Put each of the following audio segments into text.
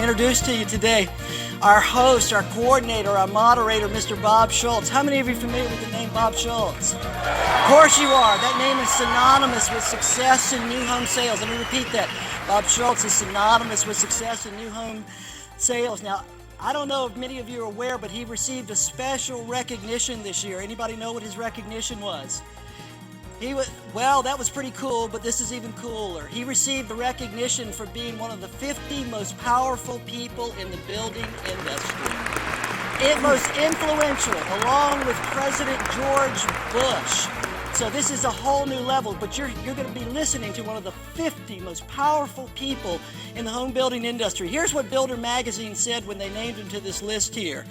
introduce to you today our host, our coordinator, our moderator, Mr. Bob Schultz. How many of you are familiar with the name Bob Schultz? Of course you are. That name is synonymous with success in new home sales. Let me repeat that. Bob Schultz is synonymous with success in new home sales. Now, I don't know if many of you are aware, but he received a special recognition this year. Anybody know what his recognition was? Well, that was pretty cool, but this is even cooler. He received the recognition for being one of the 50 most powerful people in the building industry. Most influential, along with President George Bush. So this is a whole new level, but you're going to be listening to one of the 50 most powerful people in the home building industry. Here's what Builder Magazine said when they named him to this list here.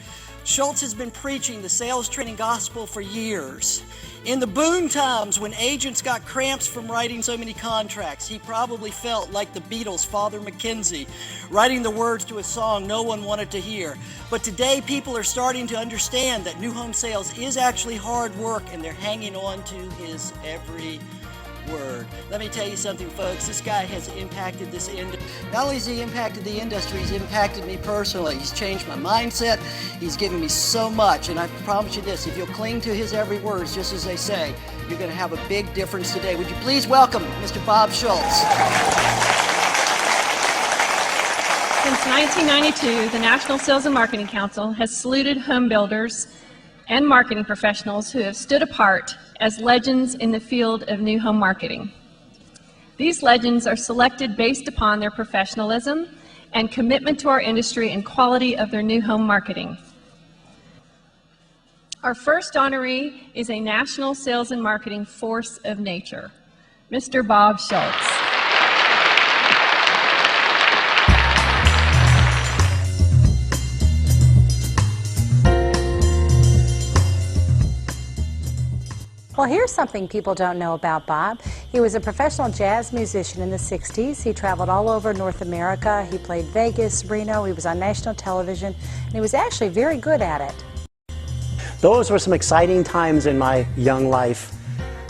Schultz has been preaching the sales training gospel for years. In the boom times when agents got cramps from writing so many contracts, he probably felt like the Beatles' Father McKenzie, writing the words to a song no one wanted to hear. But today people are starting to understand that new home sales is actually hard work, and they're hanging on to his every word. Let me tell you something, folks. This guy has impacted this industry. Not only has he impacted the industry, he's impacted me personally. He's changed my mindset. He's given me so much. And I promise you this, if you'll cling to his every word, just as they say, you're going to have a big difference today. Would you please welcome Mr. Bob Schultz. Since 1992, the National Sales and Marketing Council has saluted home builders and marketing professionals who have stood apart as legends in the field of new home marketing. These legends are selected based upon their professionalism and commitment to our industry and quality of their new home marketing. Our first honoree is a National Sales and Marketing Force of Nature, Mr. Bob Schultz. Well, here's something people don't know about Bob. He was a professional jazz musician in the 60s. He traveled all over North America. He played Vegas, Reno. He was on national television, and he was actually very good at it. Those were some exciting times in my young life,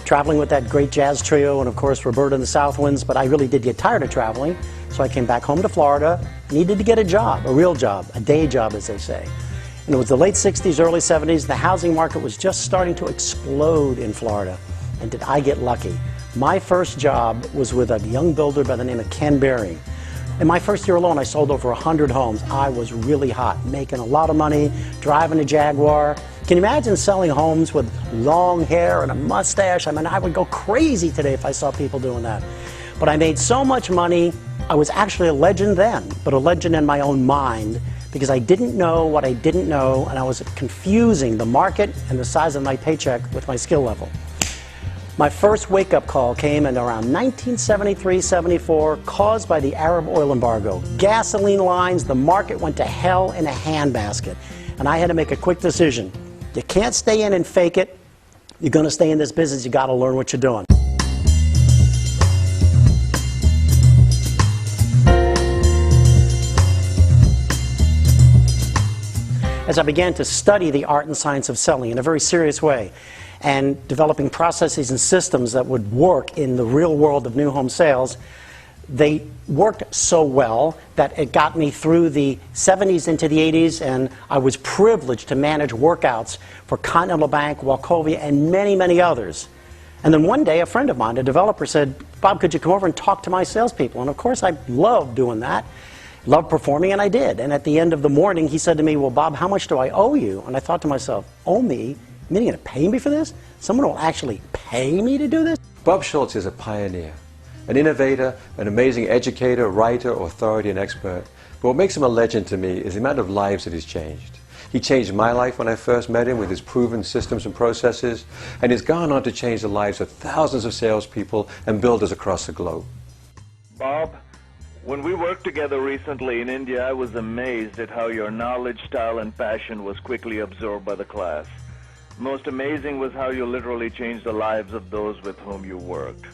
traveling with that great jazz trio and, of course, Roberta and the Southwinds, but I really did get tired of traveling, so I came back home to Florida, needed to get a job, a real job, a day job, as they say. And it was the late 60s, early 70s. The housing market was just starting to explode in Florida. And did I get lucky? My first job was with a young builder by the name of Ken Baring. In my first year alone, I sold over 100 homes. I was really hot, making a lot of money, driving a Jaguar. Can you imagine selling homes with long hair and a mustache? I mean, I would go crazy today if I saw people doing that. But I made so much money. I was actually a legend then, but a legend in my own mind, because I didn't know what I didn't know, and I was confusing the market and the size of my paycheck with my skill level. My first wake-up call came in around 1973-74, caused by the Arab oil embargo. Gasoline lines, the market went to hell in a handbasket, and I had to make a quick decision. You can't stay in and fake it. You're going to stay in this business, you got to learn what you're doing. As I began to study the art and science of selling in a very serious way and developing processes and systems that would work in the real world of new home sales, they worked so well that it got me through the 70s into the 80s, and I was privileged to manage workouts for Continental Bank, Wachovia, and many, many others. And then one day a friend of mine, a developer, said, "Bob, could you come over and talk to my salespeople?" And of course I loved doing that. Loved performing, and I did. And at the end of the morning, he said to me, "Well, Bob, how much do I owe you?" And I thought to myself, owe me? You mean you're going to pay me for this? Someone will actually pay me to do this? Bob Schultz is a pioneer, an innovator, an amazing educator, writer, authority, and expert. But what makes him a legend to me is the amount of lives that he's changed. He changed my life when I first met him with his proven systems and processes, and he's gone on to change the lives of thousands of salespeople and builders across the globe. Bob, when we worked together recently in India, I was amazed at how your knowledge, style, and passion was quickly absorbed by the class. Most amazing was how you literally changed the lives of those with whom you worked.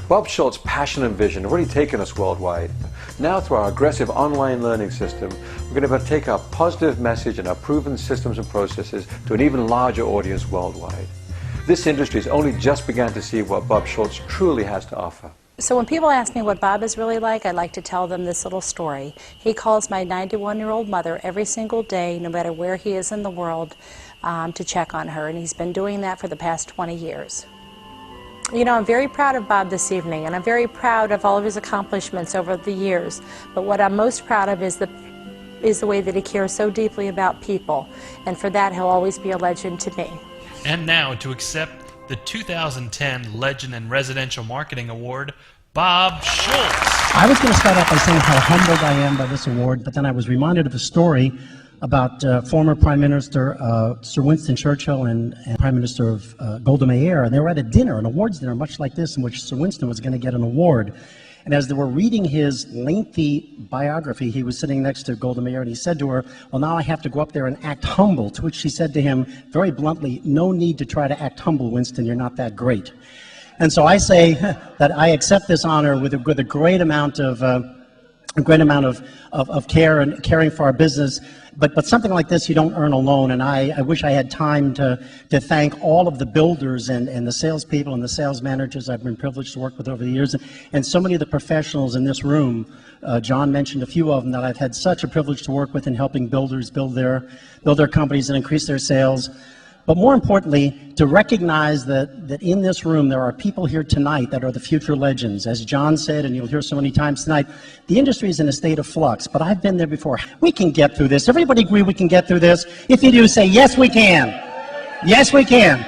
Bob Schultz's passion and vision have already taken us worldwide. Now, through our aggressive online learning system, we're going to take our positive message and our proven systems and processes to an even larger audience worldwide. This industry has only just begun to see what Bob Schultz truly has to offer. So when people ask me what Bob is really like, I like to tell them this little story. He calls my 91-year-old mother every single day, no matter where he is in the world, to check on her, and he's been doing that for the past 20 years. You know, I'm very proud of Bob this evening, and I'm very proud of all of his accomplishments over the years, but what I'm most proud of is the way that he cares so deeply about people, and for that he'll always be a legend to me. And now to accept the 2010 Legend in Residential Marketing Award, Bob Schultz. I was going to start off by saying how humbled I am by this award, but then I was reminded of a story about former Prime Minister Sir Winston Churchill and Prime Minister of Golda Meir, and they were at a dinner, an awards dinner much like this, in which Sir Winston was going to get an award. And as they were reading his lengthy biography, he was sitting next to Golda Meir, and he said to her, well, now I have to go up there and act humble, to which she said to him very bluntly, no need to try to act humble, Winston, you're not that great. And so I say that I accept this honor with a great amount of care and caring for our business. But something like this you don't earn alone, and I wish I had time to thank all of the builders and the salespeople and the sales managers I've been privileged to work with over the years, and so many of the professionals in this room. John mentioned a few of them that I've had such a privilege to work with in helping builders build their companies and increase their sales. But more importantly, to recognize that in this room there are people here tonight that are the future legends. As John said, and you'll hear so many times tonight, the industry is in a state of flux, but I've been there before. We can get through this. Everybody agree we can get through this? If you do, say, yes, we can. Yes, we can.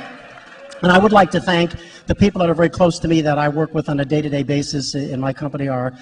And I would like to thank the people that are very close to me that I work with on a day-to-day basis in my company, our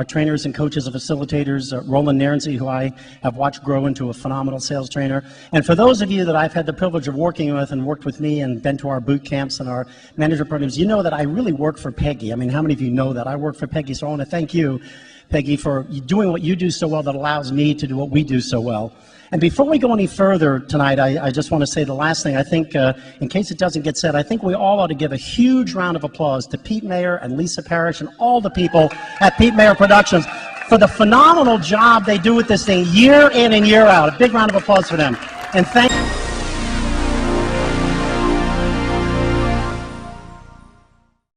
trainers and coaches and facilitators, Roland Nairnsey, who I have watched grow into a phenomenal sales trainer. And for those of you that I've had the privilege of working with and worked with me and been to our boot camps and our manager programs, you know that I really work for Peggy. I mean, how many of you know that? I work for Peggy, so I want to thank you, Peggy, for doing what you do so well that allows me to do what we do so well. And before we go any further tonight, I just want to say the last thing. I think, in case it doesn't get said, I think we all ought to give a huge round of applause to Pete Mayer and Lisa Parrish and all the people at Pete Mayer Productions for the phenomenal job they do with this thing year in and year out. A big round of applause for them. And thank